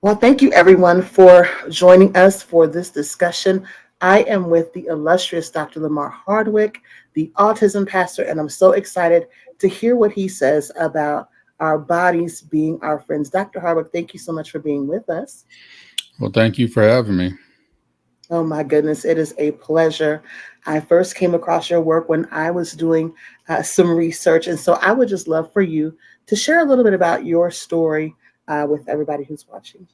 Well, thank you everyone for joining us for this discussion. I am with the illustrious Dr. Lamar Hardwick, the autism pastor, and I'm so excited to hear what he says about our bodies being our friends. Dr. Hardwick, thank you so much for being with us. Well, thank you for having me. Oh my goodness, it is a pleasure. I first came across your work when I was doing some research, and so I would just love for you to share a little bit about your story with everybody who's watching.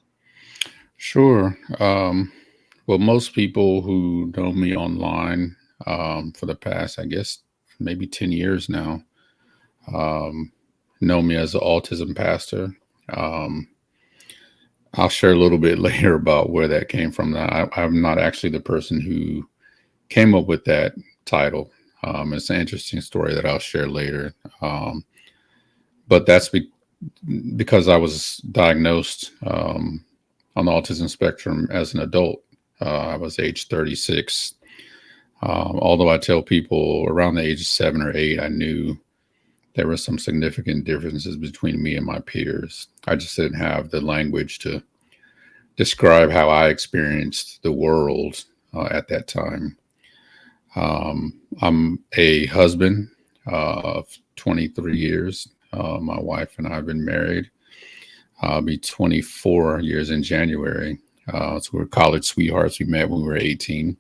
Sure. Well, most people who know me online for the past, I guess, maybe 10 years now, um, know me as an autism pastor. Um, I'll share a little bit later about where that came from. I'm not actually the person who came up with that title. It's an interesting story that I'll share later. But because I was diagnosed on the autism spectrum as an adult. I was age 36. Although I tell people around the age of 7 or 8, I knew there were some significant differences between me and my peers. I just didn't have the language to describe how I experienced the world at that time. I'm a husband of 23 years. My wife and I have been married. I'll be 24 years in January. So we're college sweethearts. We met when we were 18.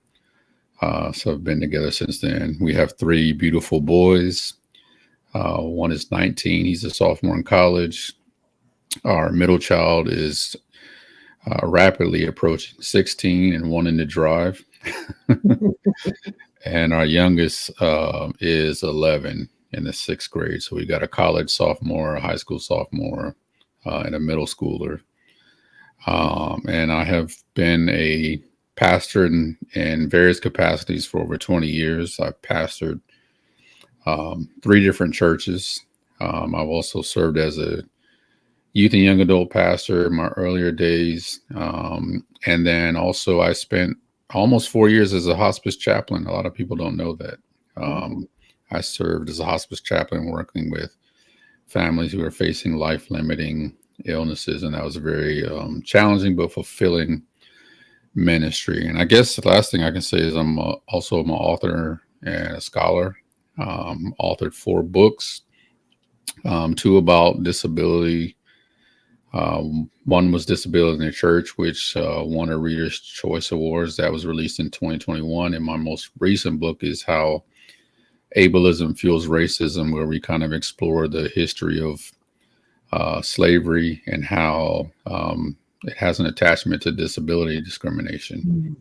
So I've been together since then. We have three beautiful boys. One is 19. He's a sophomore in college. Our middle child is rapidly approaching 16 and wanting to drive. And our youngest is 11 in the sixth grade. So we got a college sophomore, a high school sophomore, and a middle schooler. And I have been a pastor in various capacities for over 20 years. I've pastored three different churches. I've also served as a youth and young adult pastor in my earlier days. And then also I spent almost 4 years as a hospice chaplain. A lot of people don't know that. I served as a hospice chaplain working with families who are facing life-limiting illnesses, and that was a very challenging but fulfilling ministry. And I guess the last thing I can say is also I'm an author and a scholar. Authored 4 books, 2 about disability. One was Disability in the Church, which won a Reader's Choice Awards. That was released in 2021. And my most recent book is How Ableism Fuels Racism, where we kind of explore the history of slavery and how it has an attachment to disability discrimination.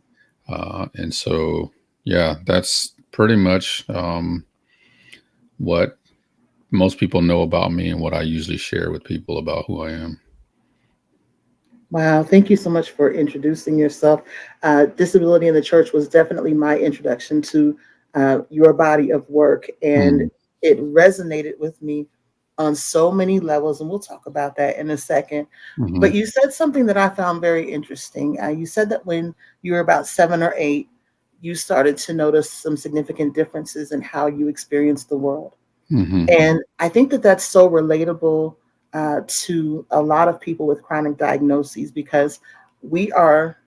And so, yeah, that's pretty much what most people know about me and what I usually share with people about who I am. Wow, thank you so much for introducing yourself. Disability in the Church was definitely my introduction to your body of work, and Mm-hmm. it resonated with me on so many levels, and we'll talk about that in a second. Mm-hmm. But you said something that I found very interesting. You said that when you were about 7 or 8, you started to notice some significant differences in how you experienced the world. Mm-hmm. And I think that that's so relatable to a lot of people with chronic diagnoses because we are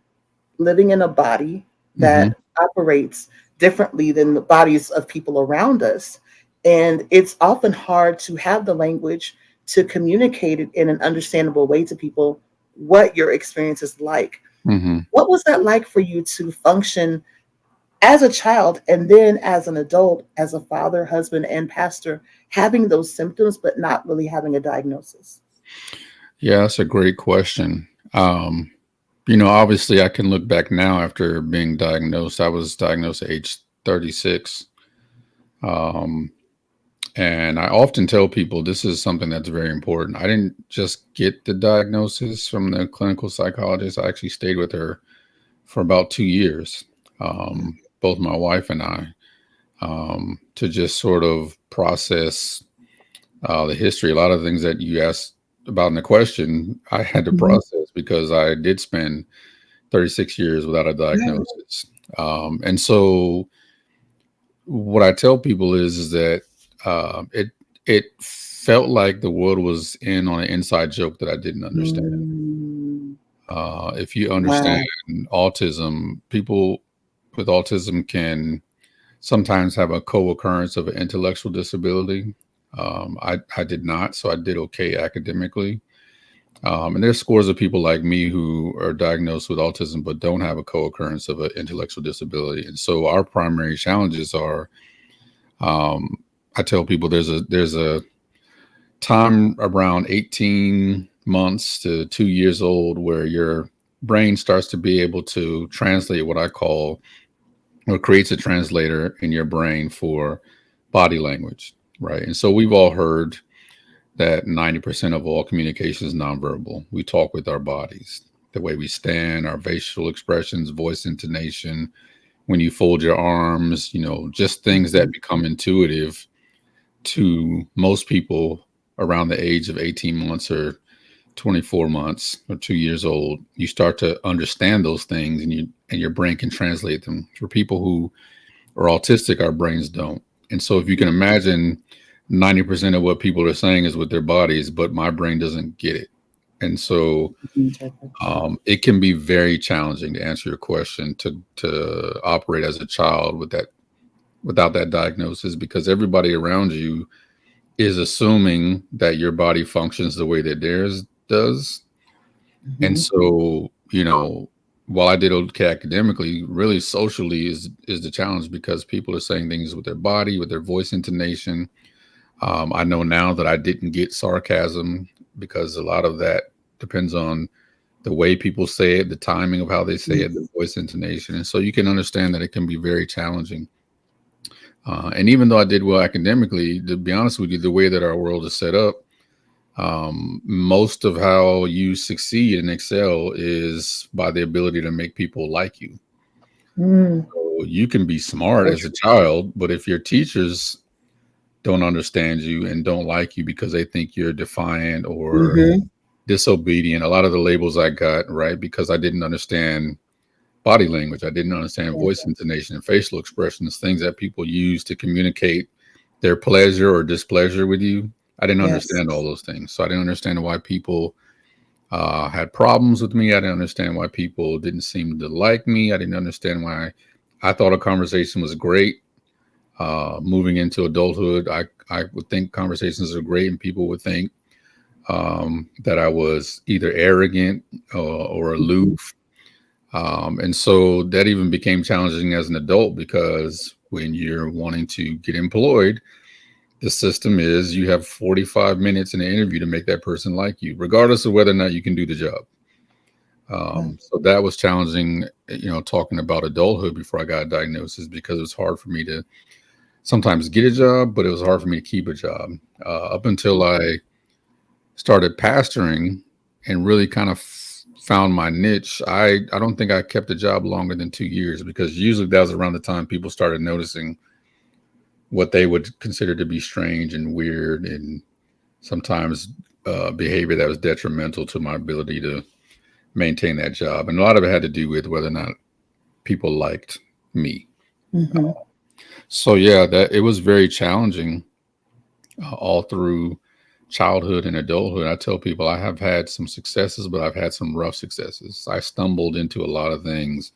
living in a body Mm-hmm. that operates differently than the bodies of people around us. And it's often hard to have the language to communicate it in an understandable way to people what your experience is like. Mm-hmm. What was that like for you to function as a child and then as an adult, as a father, husband, and pastor, having those symptoms but not really having a diagnosis? Yeah, that's a great question. Obviously, I can look back now after being diagnosed. I was diagnosed at age 36. Um, and I often tell people this is something that's very important. I didn't just get the diagnosis from the clinical psychologist, I actually stayed with her for about 2 years, both my wife and I, to just sort of process the history. A lot of things that you asked about in the question, I had to Mhm. process because I did spend 36 years without a Right. diagnosis. And so, what I tell people is that it felt like the world was in on an inside joke that I didn't understand. Mm. If you understand Wow. autism, people with autism can sometimes have a co-occurrence of an intellectual disability. I did not, so I did okay academically. And there's scores of people like me who are diagnosed with autism but don't have a co-occurrence of an intellectual disability. And so our primary challenges are, um, I tell people there's a time around 18 months to 2 years old where your brain starts to be able to translate what I call, or creates a translator in your brain for body language, right? And so we've all heard that 90% of all communication is nonverbal. We talk with our bodies, the way we stand, our facial expressions, voice intonation, when you fold your arms, just things that Mhm. become intuitive to most people around the age of 18 months or 24 months or 2 years old. You start to understand those things, and your brain can translate them. For people who are autistic, our brains don't. And so if you can imagine, 90% of what people are saying is with their bodies, but my brain doesn't get it. And so Interpret. it can be very challenging, to answer your question, to operate as a child without that diagnosis, because everybody around you is assuming that your body functions the way that theirs does. And Mhm. so, while I did okay academically, really socially is the challenge, because people are saying things with their body, with their voice intonation. I know now that I didn't get sarcasm, because a lot of that depends on the way people say it, the timing of how they say it, the voice intonation. And so you can understand that it can be very challenging. And even though I did well academically, to be honest with you, the way that our world is set up, most of how you succeed and excel is by the ability to make people like you. Mm. So you can be smart So as a child, but if your teachers don't understand you and don't like you because they think you're defiant or true. disobedient, a lot of the labels I got, right, because I didn't understand body language, I didn't understand voice Mhm. intonation and facial expressions, things that people use to communicate their pleasure or displeasure with you. I didn't Yes. understand all those things. So I didn't understand why people had problems with me. I didn't understand why people didn't seem to like me. I didn't understand why I thought a conversation was great. Moving into adulthood, I would think conversations are great, and people would think that I was either arrogant or Mhm. aloof. And so that even became challenging as an adult, because when you're wanting to get employed, the system is you have 45 minutes in an interview to make that person like you, regardless of whether or not you can do the job. Yeah. So that was challenging, talking about adulthood before I got a diagnosis, because it was hard for me to sometimes get a job, but it was hard for me to keep a job. Up until I started pastoring and really kind of found my niche, I don't think I kept a job longer than 2 years, because usually that was around the time people started noticing what they would consider to be strange and weird, and sometimes behavior that was detrimental to my ability to maintain that job. And a lot of it had to do with whether or not people liked me. Mhm. So yeah, that it was very challenging all through childhood and adulthood. I tell people I have had some successes, but I've had some rough successes. I stumbled into a lot of things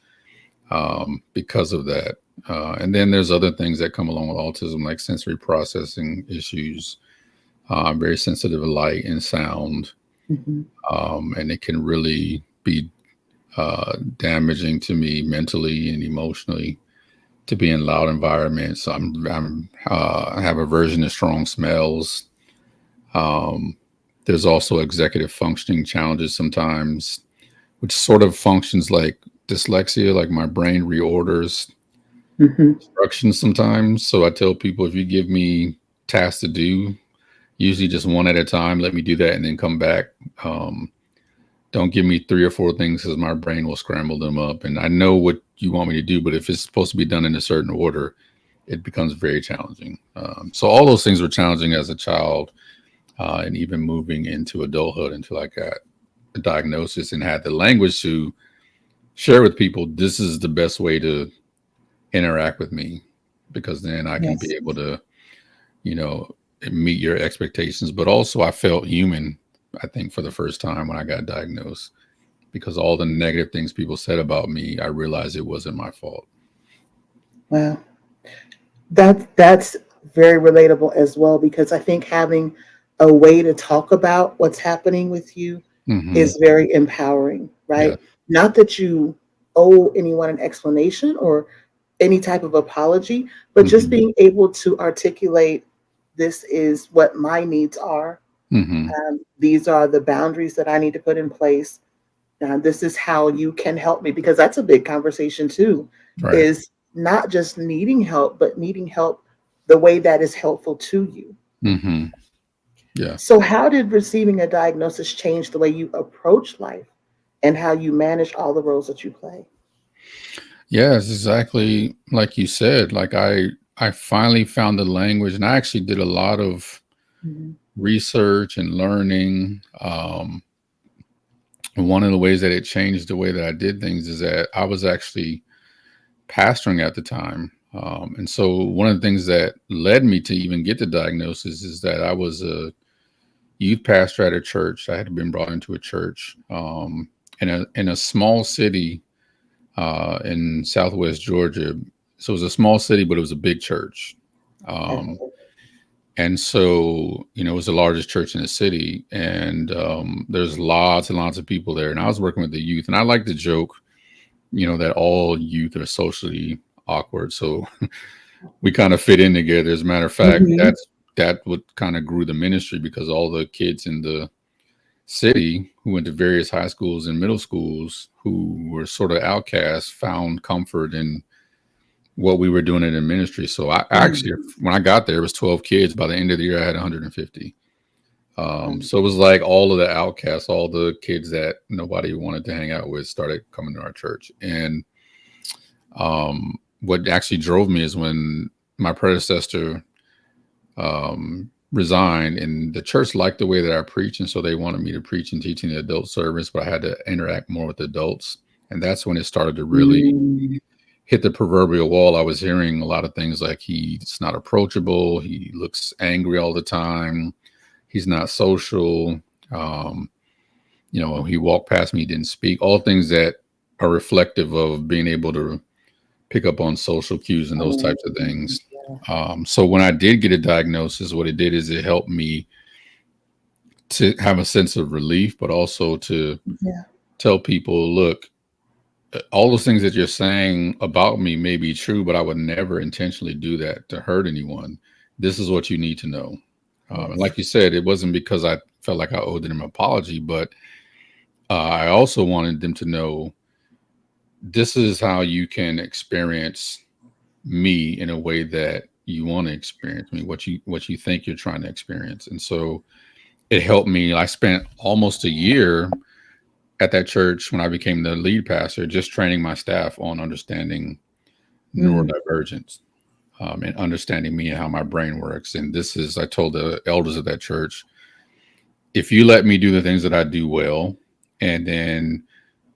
because of that. And then there's other things that come along with autism, like sensory processing issues. I'm very sensitive to light and sound, Mhm. and it can really be damaging to me mentally and emotionally to be in loud environments. I have aversion to strong smells. Um, there's also executive functioning challenges sometimes, which sort of functions like dyslexia, like my brain reorders Mhm. instructions sometimes. So I tell people, if you give me tasks to do, usually just one at a time, let me do that and then come back. Um, don't give me three or four things, because my brain will scramble them up. And I know what you want me to do, but if it's supposed to be done in a certain order, it becomes very challenging. So all those things were challenging as a child, and even moving into adulthood until I got a diagnosis and had the language to share with people, this is the best way to interact with me, because then I can be Yes. able to, you know, meet your expectations. But also, I felt human, I think, for the first time when I got diagnosed, because all the negative things people said about me, I realized it wasn't my fault. Wow. That's very relatable as well, because I think having a way to talk about what's happening with you Hmm. is very empowering, Yeah. right? Not that you owe anyone an explanation or any type of apology, but just Hmm. being able to articulate, this is what my needs are. Hmm. These are the boundaries that I need to put in place. This is how you can help me, because that's a big conversation too, Right. is not just needing help, but needing help the way that is helpful to you. Hmm. Yeah. So how did receiving a diagnosis change the way you approach life and how you manage all the roles that you play? Yeah, it's exactly like you said. Like I finally found the language, and I actually did a lot of Mhm. research and learning. And one of the ways that it changed the way that I did things is that I was actually pastoring at the time. And so one of the things that led me to even get the diagnosis is that I was a youth pastor at a church. I had been brought into a church in a small city in Southwest Georgia. So it was a small city, but it was a big church. Okay. Um, and so, it was the largest church in the city, and there's lots and lots of people there. And I was working with the youth, and I like to joke, that all youth are socially awkward. So we kind of fit in together. As a matter of fact, Mhm. that what kind of grew the ministry, because all the kids in the city who went to various high schools and middle schools who were sort of outcasts found comfort in what we were doing in the ministry. So I actually, Mhm. when I got there, it was 12 kids. By the end of the year, I had 150. Um, So it was like all of the outcasts, all the kids that nobody wanted to hang out with started coming to our church. And what actually drove me is when my predecessor resigned, and the church liked the way that I preach, and so they wanted me to preach and teach in the adult service, but I had to interact more with adults, and that's when it started to really mm, hit the proverbial wall. I was hearing a lot of things like he's not approachable, he looks angry all the time, he's not social. Um, he walked past me, he didn't speak. All things that are reflective of being able to pick up on social cues and those um, types of things. yeah. So when I did get a diagnosis, what it did is it helped me to have a sense of relief, but also to Yeah. tell people, look, all those things that you're saying about me may be true, but I would never intentionally do that to hurt anyone. This is what you need to know. And Yes. like you said, it wasn't because I felt like I owed them an apology, but I also wanted them to know this is how you can experience me in a way that you want to experience me, what you think you're trying to experience. And so it helped me. I spent almost a year at that church when I became the lead pastor, just training my staff on understanding Mm, neurodivergence, and understanding me and how my brain works. And this is, I told the elders of that church, if you let me do the things that I do well, and then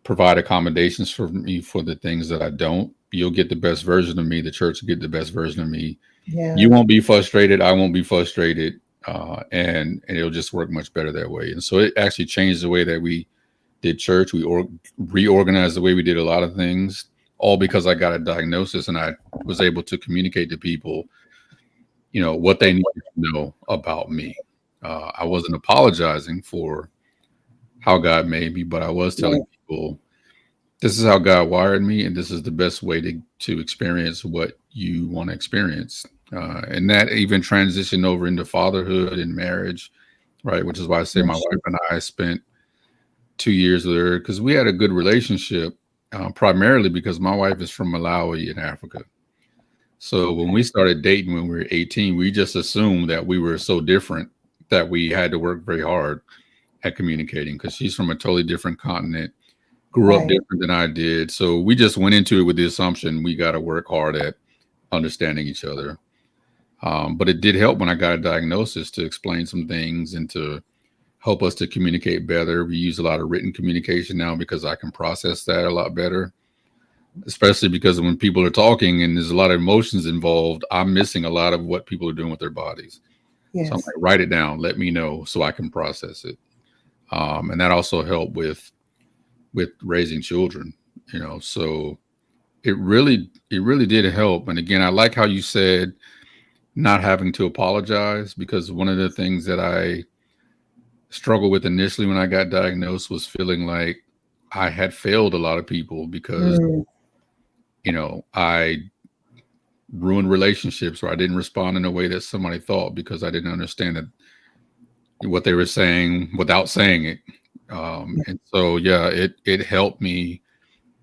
provide accommodations for me for the things that I don't, you'll get the best version of me. The church will get the best version of me. You yeah. won't be frustrated. I won't be frustrated. And it'll just work much better that way. And so it actually changed the way that we did church. We reorganized the way we did a lot of things, all because I got a diagnosis and I was able to communicate to people, what they needed to know about me. I wasn't apologizing for how God made me, but I was Yeah. telling people, this is how God wired me, and this is the best way to experience what you want to experience. And that even transitioned over into fatherhood and marriage, right? Which is why I say my Yes. wife and I spent 2 years with her because we had a good relationship, primarily because my wife is from Malawi in Africa. So when we started dating when we were 18, we just assumed that we were so different that we had to work very hard at communicating because she's from a totally different continent, grew up Right. different than I did. So we just went into it with the assumption we got to work hard at understanding each other. But it did help when I got a diagnosis to explain some things and to help us to communicate better. We use a lot of written communication now because I can process that a lot better, especially because when people are talking and there's a lot of emotions involved, I'm missing a lot of what people are doing with their bodies. So I'm Yes. like, write it down, let me know so I can process it. And that also helped with with raising children, so it really did help. And again, I like how you said not having to apologize, because one of the things that I struggled with initially when I got diagnosed was feeling like I had failed a lot of people because, Mm, I ruined relationships, or I didn't respond in a way that somebody thought because I didn't understand what they were saying without saying it. And so, yeah, it helped me,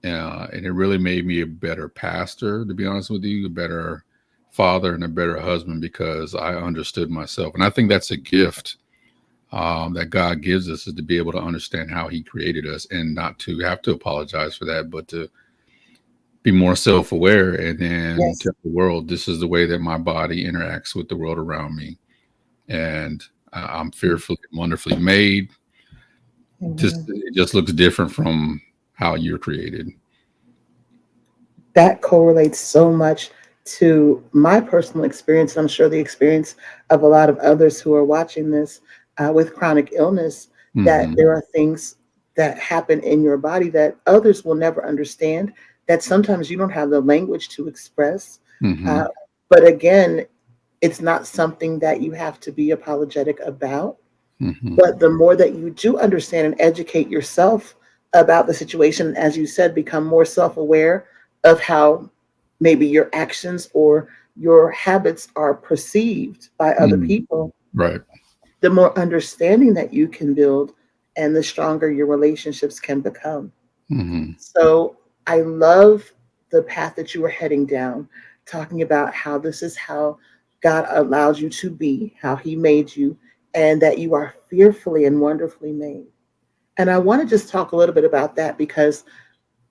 and it really made me a better pastor, to be honest with you, a better father and a better husband, because I understood myself. And I think that's a gift that God gives us, is to be able to understand how He created us and not to have to apologize for that, but to be more self-aware and then yes. tell the world, this is the way that my body interacts with the world around me. And I'm fearfully and wonderfully made. Amen. It just looks different from how you're created. That correlates so much to my personal experience. I'm sure the experience of a lot of others who are watching this with chronic illness, that Hmm. there are things that happen in your body that others will never understand, that sometimes you don't have the language to express. Uh, Hmm. but again, it's not something that you have to be apologetic about. Hmm. But the more that you do understand and educate yourself about the situation, as you said, become more self aware of how maybe your actions or your habits are perceived by other Hmm. people, Right. the more understanding that you can build and the stronger your relationships can become. Hmm. So I love the path that you were heading down, talking about how this is how God allowed you to be, how He made you, and that you are fearfully and wonderfully made. And I want to just talk a little bit about that because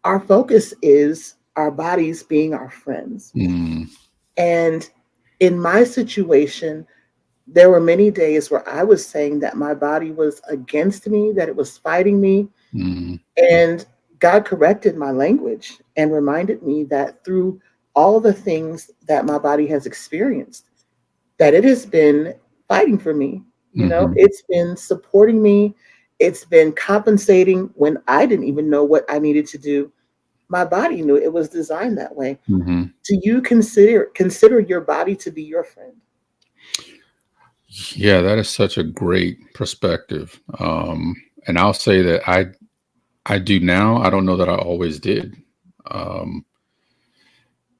our focus is our bodies being our friends. Hmm. And in my situation, there were many days where I was saying that my body was against me, that it was fighting me, Hmm. and God corrected my language and reminded me that through all the things that my body has experienced, that it has been fighting for me. You know, Hmm. it's been supporting me. It's been compensating when I didn't even know what I needed to do. My body knew it was designed that way. Hmm. Do you consider your body to be your friend? Yeah, that is such a great perspective. And I'll say that I do now. I don't know that I always did. Um,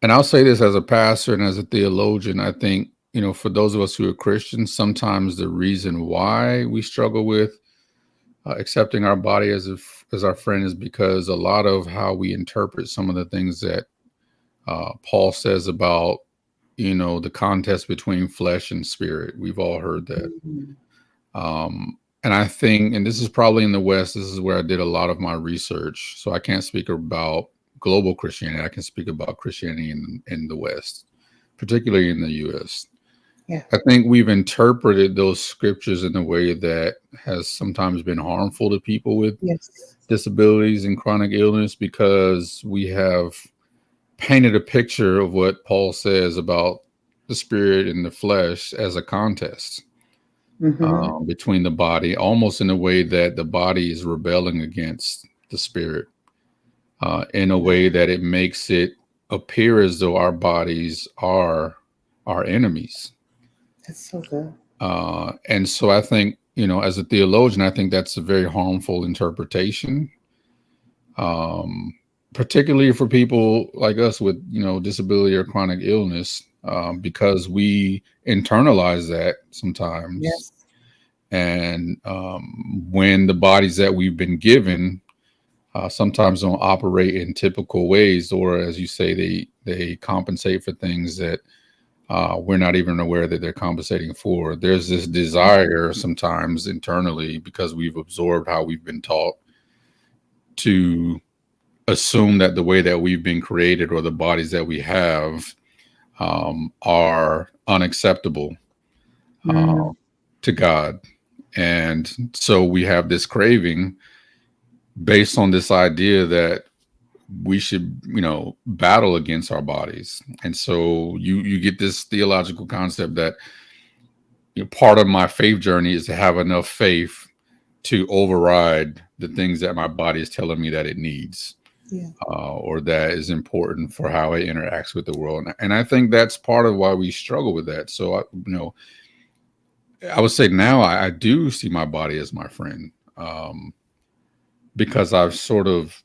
and I'll say this as a pastor and as a theologian. I think, for those of us who are Christians, sometimes the reason why we struggle with accepting our body as our friend is because a lot of how we interpret some of the things that Paul says about, the contest between flesh and spirit. We've all heard that. Mhm. And I think, and this is probably in the West, this is where I did a lot of my research. So I can't speak about global Christianity. I can speak about Christianity in the West, particularly in the US. Yeah. I think we've interpreted those scriptures in a way that has sometimes been harmful to people with Yes. disabilities and chronic illness, because we have painted a picture of what Paul says about the spirit and the flesh as a contest Hmm. between the body, almost in a way that the body is rebelling against the spirit, in a way that it makes it appear as though our bodies are our enemies. That's so good. And so I think, as a theologian, I think that's a very harmful interpretation, um, particularly for people like us with, disability or chronic illness, because we internalize that sometimes. Yes. And when the bodies that we've been given sometimes don't operate in typical ways, or as you say, they compensate for things that we're not even aware that they're compensating for. There's this desire sometimes internally, because we've absorbed how we've been taught, to assume that the way that we've been created or the bodies that we have are unacceptable uh, Mm. to God. And so we have this craving based on this idea that we should, battle against our bodies. And so you get this theological concept that, part of my faith journey is to have enough faith to override the things that my body is telling me that it needs, Yeah. or that is important for how it interacts with the world. And I think that's part of why we struggle with that. So, I would say now I do see my body as my friend, because I've sort of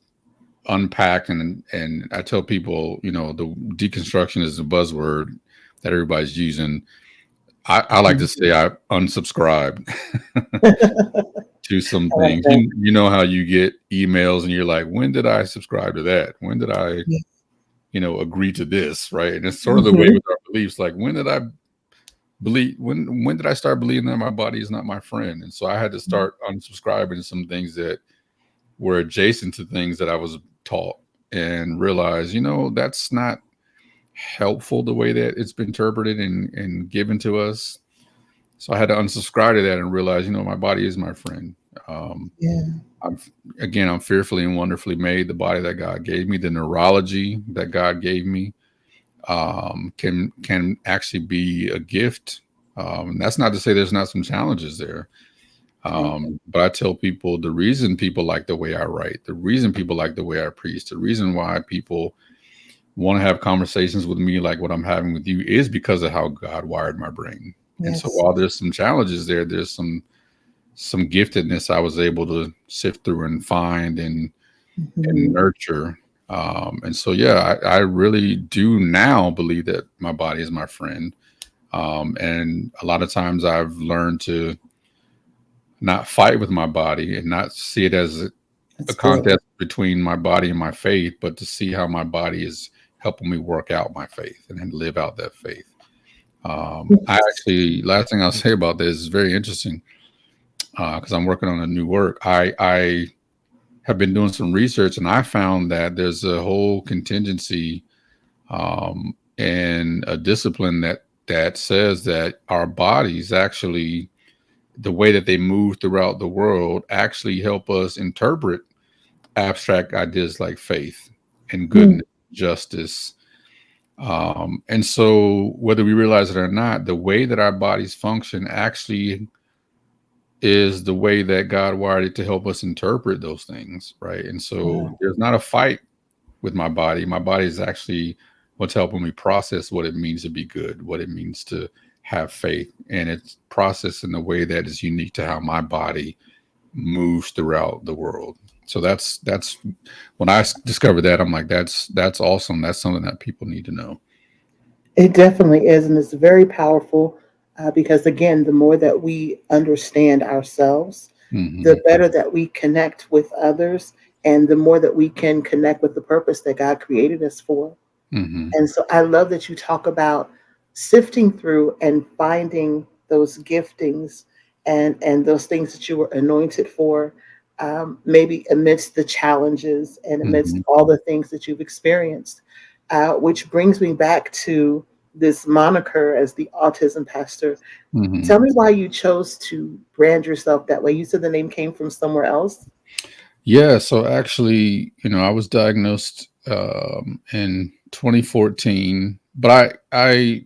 unpacked, and I tell people, the deconstruction is a buzzword that everybody's using. I like to say I unsubscribed to some I like things. that. You know how you get emails and you're like, when did I subscribe to that? When did I, Yeah. agree to this? Right. And it's sort of the way Mhm. with our beliefs. Like, when did I believe, when did I start believing that my body is not my friend? And so I had to start unsubscribing to some things that were adjacent to things that I was taught, and realize, that's not helpful the way that it's been interpreted and given to us. So I had to unsubscribe to that and realize, my body is my friend. Um, Yeah. I'm I'm fearfully and wonderfully made. The body that God gave me, the neurology that God gave me, can actually be a gift. That's not to say there's not some challenges there. Right. But I tell people, the reason people like the way I write, the reason people like the way I preach, the reason why people want to have conversations with me like what I'm having with you is because of how God wired my brain. And so Yes. while there's some challenges there, there's some giftedness I was able to sift through and find and Mhm. nurture. And so, yeah, I really do now believe that my body is my friend. And a lot of times I've learned to not fight with my body and not see it as a That's good. contest between my body and my faith, but to see how my body is helping me work out my faith and then live out that faith. I Yes. actually, last thing I'll say about this is very interesting, because I'm working on a new work. I have been doing some research, and I found that there's a whole contingency, and a discipline that says that our bodies actually, the way that they move throughout the world, actually help us interpret abstract ideas like faith and Mm. goodness, justice. And so, whether we realize it or not, the way that our bodies function actually is the way that God wired it to help us interpret those things, right? And so, Wow. there's not a fight with my body. My body is actually what's helping me process what it means to be good, what it means to have faith, and it's processed in a way that is unique to how my body moves throughout the world. So that's when I discovered that, I'm like, that's awesome. That's something that people need to know. It definitely is, and it's very powerful because, again, the more that we understand ourselves, the Hmm. better that we connect with others, and the more that we can connect with the purpose that God created us for. Hmm. And so I love that you talk about sifting through and finding those giftings and those things that you were anointed for, maybe amidst the challenges and amidst Hmm. all the things that you've experienced, which brings me back to this moniker as the autism pastor. Hmm. Tell me why you chose to brand yourself that way. You said the name came from somewhere else. Yeah. So actually, I was diagnosed, in 2014, but I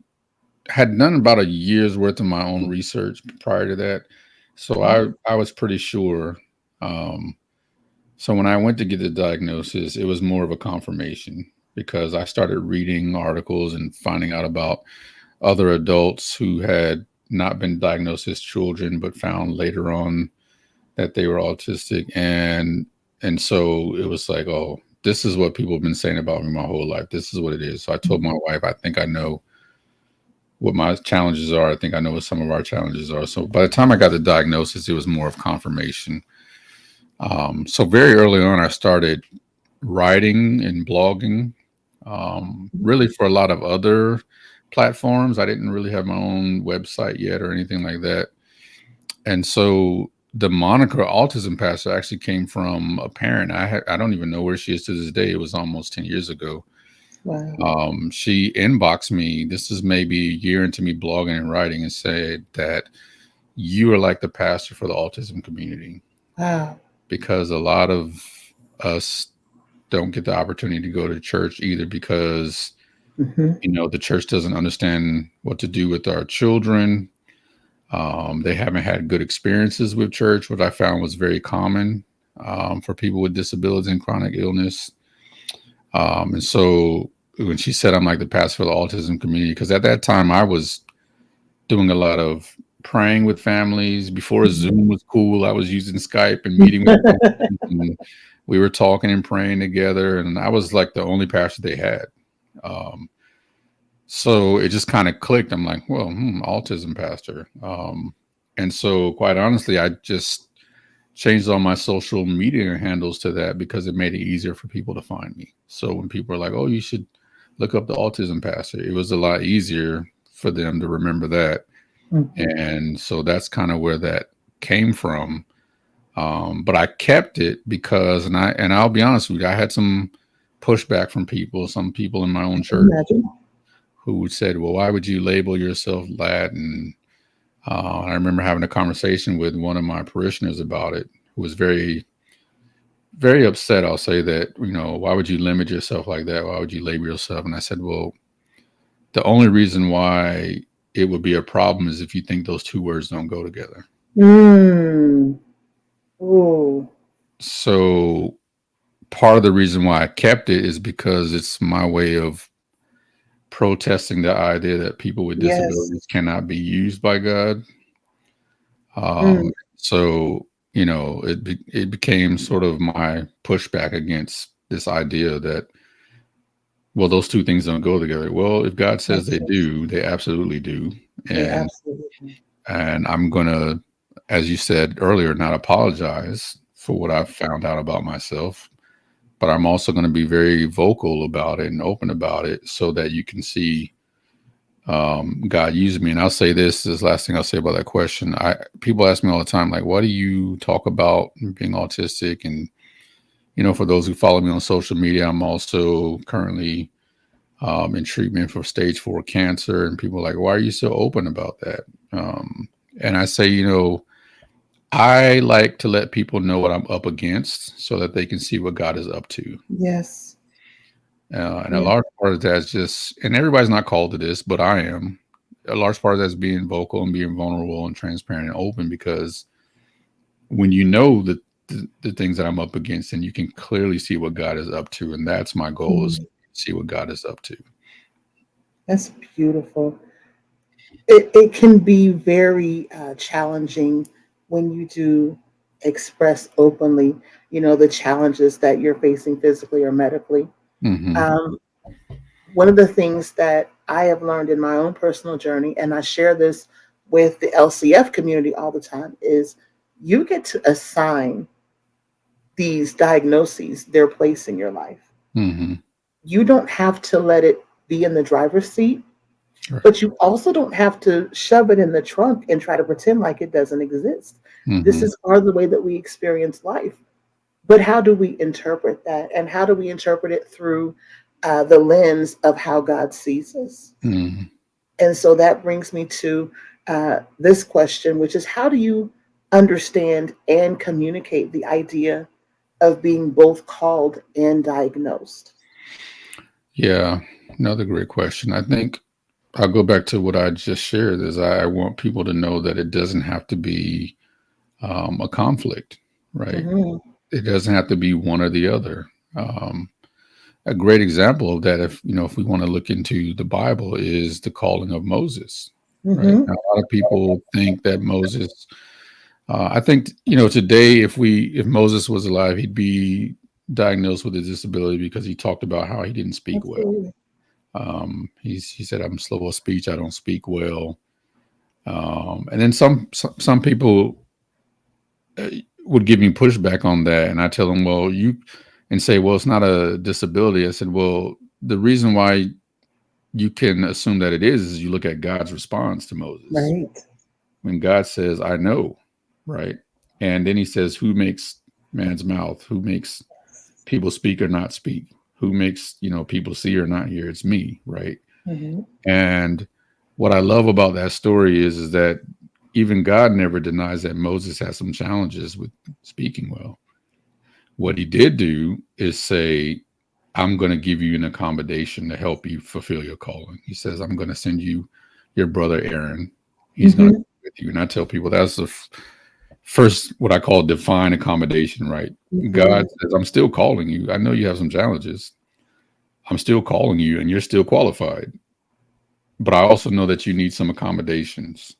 had done about a year's worth of my own research prior to that. So Okay. I was pretty sure. Um, So when I went to get the diagnosis, it was more of a confirmation, because I started reading articles and finding out about other adults who had not been diagnosed as children, but found later on that they were autistic. And so it was like, oh, this is what people have been saying about me my whole life. This is what it is. So I told my wife, I think I know what my challenges are. I think I know what some of our challenges are. So by the time I got the diagnosis, it was more of confirmation. So very early on, I started writing and blogging, really for a lot of other platforms. I didn't really have my own website yet or anything like that. And so the moniker autism pastor actually came from a parent. I don't even know where she is to this day. It was almost 10 years ago. Wow. She inboxed me. This is maybe a year into me blogging and writing, and said that you are like the pastor for the autism community, Wow. because a lot of us don't get the opportunity to go to church, either because Hmm. the church doesn't understand what to do with our children, They haven't had good experiences with church, which I found was very common for people with disabilities and chronic illness. And so when she said I'm like the pastor for the autism community, because at that time I was doing a lot of praying with families. Before Zoom was cool, I was using Skype and meeting with families, and we were talking and praying together. And I was like the only pastor they had. Um, so it just kind of clicked. I'm like, well, autism pastor. And so quite honestly, I just changed all my social media handles to that because it made it easier for people to find me. So when people are like, oh, you should look up the autism pastor, it was a lot easier for them to remember that. And so that's kind of where that came from. But I kept it because, and I'll be honest with you, I had some pushback from people, some people in my own church who said, well, why would you label yourself Latin? I remember having a conversation with one of my parishioners about it, who was very, very upset. I'll say that, why would you limit yourself like that? Why would you label yourself? And I said, well, the only reason why it would be a problem is if you think those two words don't go together. Ooh. So part of the reason why I kept it is because it's my way of protesting the idea that people with disabilities cannot be used by God. So, it became sort of my pushback against this idea that, well, those two things don't go together. Well, if God says they do, they absolutely do. And I'm going to, as you said earlier, not apologize for what I've found out about myself, but I'm also going to be very vocal about it and open about it so that you can see God used me. And I'll say this last thing I'll say about that question. People ask me all the time, like, why do you talk about being autistic? And, for those who follow me on social media, I'm also currently in treatment for stage 4 cancer. And people are like, why are you so open about that? And I say, I like to let people know what I'm up against so that they can see what God is up to. Yes. And a large part of that is just, and everybody's not called to this, but I am. A large part of that is being vocal and being vulnerable and transparent and open, because when you know the things that I'm up against, and you can clearly see what God is up to, and that's my goal, is to see what God is up to. That's beautiful. It can be very challenging when you do express openly, the challenges that you're facing physically or medically. One of the things that I have learned in my own personal journey, and I share this with the LCF community all the time, is you get to assign these diagnoses their place in your life. You don't have to let it be in the driver's seat, but you also don't have to shove it in the trunk and try to pretend like it doesn't exist. This is part of the way that we experience life. But how do we interpret that? And how do we interpret it through the lens of how God sees us? And so that brings me to this question, which is, how do you understand and communicate the idea of being both called and diagnosed? Yeah, another great question. I think I'll go back to what I just shared, is I want people to know that it doesn't have to be a conflict, right? It doesn't have to be one or the other. A great example of that, if we want to look into the Bible, is the calling of Moses. Right? Now, a lot of people think that Moses. I think today, if Moses was alive, he'd be diagnosed with a disability because he talked about how he didn't speak well. He said, "I'm slow of speech. I don't speak well." And then some people would give me pushback on that, and I tell them, "Well, and say, well, it's not a disability." I said, well, the reason why you can assume that it is you look at God's response to Moses. Right. When God says, "I know," right, and then He says, "Who makes man's mouth? Who makes people speak or not speak? Who makes people see or not hear? It's me," right? And what I love about that story is that even God never denies that Moses has some challenges with speaking well. What he did do is say, "I'm going to give you an accommodation to help you fulfill your calling." He says, "I'm going to send you your brother Aaron. He's going to with you. And I tell people that's the first, what I call divine accommodation, right? God Mhm. says, I'm still calling you. I know you have some challenges. I'm still calling you and you're still qualified. But I also know that you need some accommodations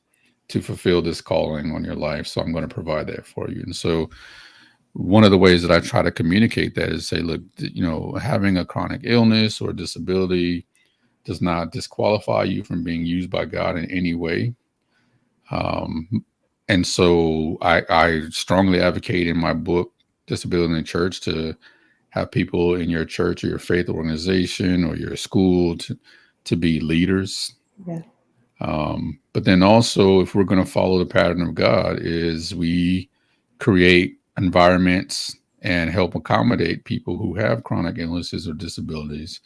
to fulfill this calling on your life. So I'm going to provide that for you. And so one of the ways that I try to communicate that is say, look, having a chronic illness or disability does not disqualify you from being used by God in any way. And so I strongly advocate in my book, Disability in the Church, to have people in your church or your faith organization or your school to be leaders. Yeah. But then also, if we're going to follow the pattern of God, is we create environments and help accommodate people who have chronic illnesses or disabilities.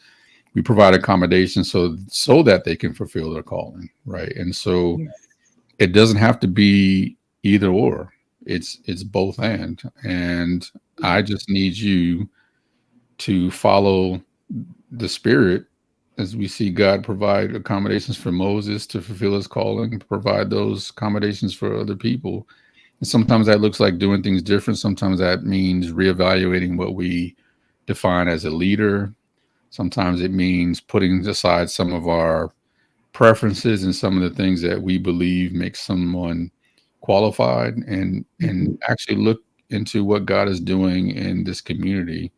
We provide accommodations so that they can fulfill their calling, right? And so Yeah. it doesn't have to be either or. It's both and I just need you to follow the Spirit as we see God provide accommodations for Moses to fulfill his calling, provide those accommodations for other people. And sometimes that looks like doing things different. Sometimes that means reevaluating what we define as a leader. Sometimes it means putting aside some of our preferences and some of the things that we believe make someone qualified and Mhm. actually look into what God is doing in this community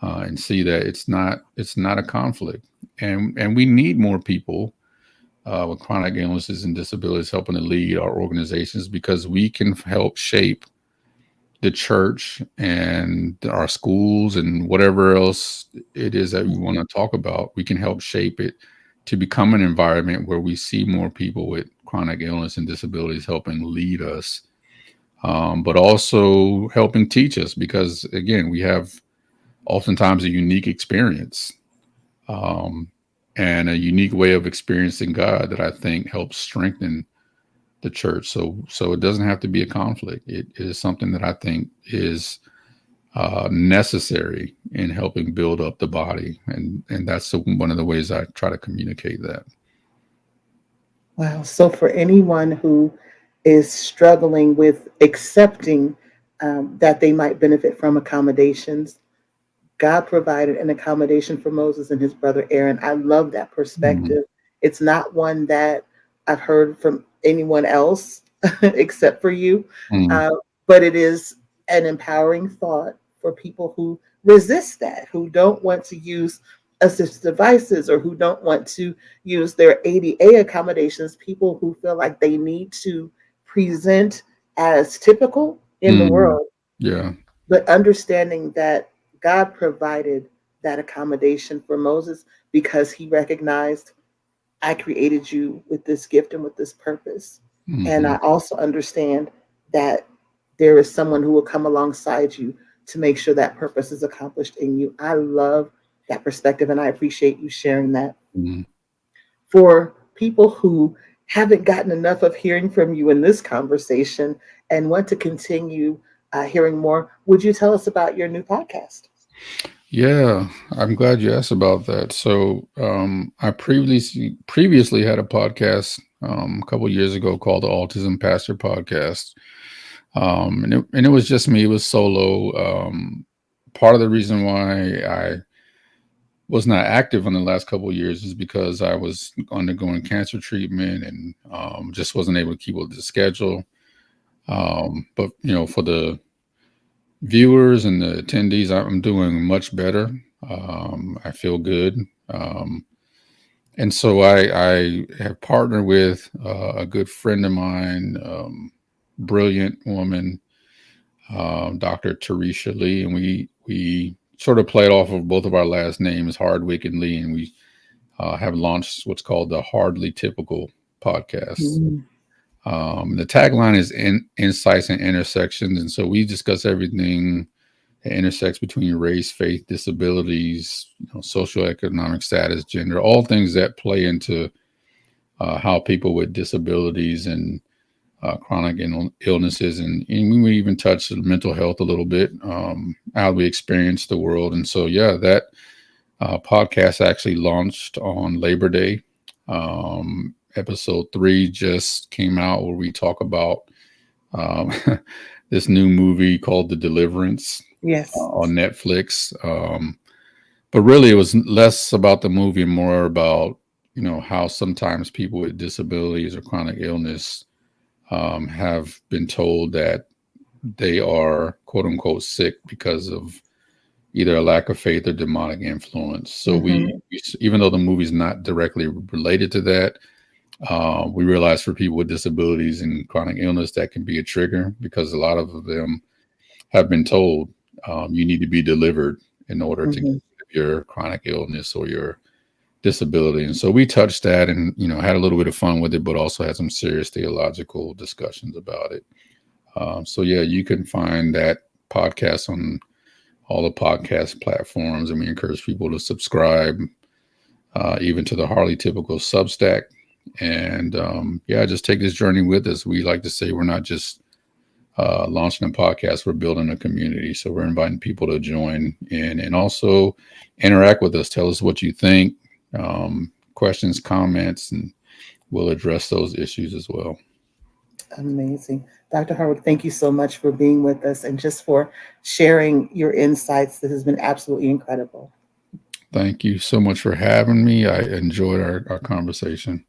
and see that it's not a conflict, and we need more people with chronic illnesses and disabilities helping to lead our organizations because we can help shape the church and our schools and whatever else it is that we want to talk about. We can help shape it to become an environment where we see more people with chronic illness and disabilities helping lead us, but also helping teach us because again we have oftentimes a unique experience um, and a unique way of experiencing God that I think helps strengthen the church. So it doesn't have to be a conflict. It is something that I think is necessary in helping build up the body, and that's one of the ways I try to communicate that. Wow. So, for anyone who is struggling with accepting that they might benefit from accommodations, God provided an accommodation for Moses and his brother Aaron. I love that Mm, perspective. It's not one that I've heard from anyone else except for you, mm, uh, but it is an empowering thought for people who resist that, who don't want to use assistive devices or who don't want to use their ADA accommodations, people who feel like they need to present as typical in the mm, world, yeah. but understanding that God provided that accommodation for Moses because he recognized, I created you with this gift and with this purpose. And Hmm. I also understand that there is someone who will come alongside you to make sure that purpose is accomplished in you. I love that perspective and I appreciate you sharing that. Mm. For people who haven't gotten enough of hearing from you in this conversation and want to continue hearing more, would you tell us about your new podcast? Yeah, I'm glad you asked about that. So, I previously had a podcast a couple years ago called the Autism Pastor Podcast, and it was just me. It was solo. Part of the reason why I was not active in the last couple of years is because I was undergoing cancer treatment and just wasn't able to keep with the schedule. But for the viewers and the attendees, I'm doing much better. I feel good. Um, and so I have partnered with a good friend of mine, brilliant woman, Dr. Teresha Lee, and we sort of played off of both of our last names, Hardwick and Lee, and we have launched what's called the Hardly Typical podcast. Mm. The tagline is insights and intersections, and so we discuss everything that intersects between race, faith, disabilities, socioeconomic status, gender, all things that play into how people with disabilities and chronic illnesses, and we even touch mental health a little bit, how we experience the world. And so, yeah, that podcast actually launched on Labor Day. episode 3 just came out where we talk about um, this new movie called The Deliverance Yes. on Netflix. But really, it was less about the movie and more about, how sometimes people with disabilities or chronic illness have been told that they are quote unquote sick because of either a lack of faith or demonic influence. So Hmm. even though the movie's not directly related to that, we realize for people with disabilities and chronic illness that can be a trigger because a lot of them have been told you need to be delivered in order to get Hmm. rid of your chronic illness or your disability. And so we touched that and, had a little bit of fun with it, but also had some serious theological discussions about it. So yeah, you can find that podcast on all the podcast platforms, and we encourage people to subscribe, even to the Harley Typical Substack. And yeah, just take this journey with us. We like to say we're not just launching a podcast, we're building a community. So we're inviting people to join in and also interact with us. Tell us what you think, questions, comments, and we'll address those issues as well. Amazing. Dr. Hardwick, thank you so much for being with us and just for sharing your insights. This has been absolutely incredible. Thank you so much for having me. I enjoyed our conversation.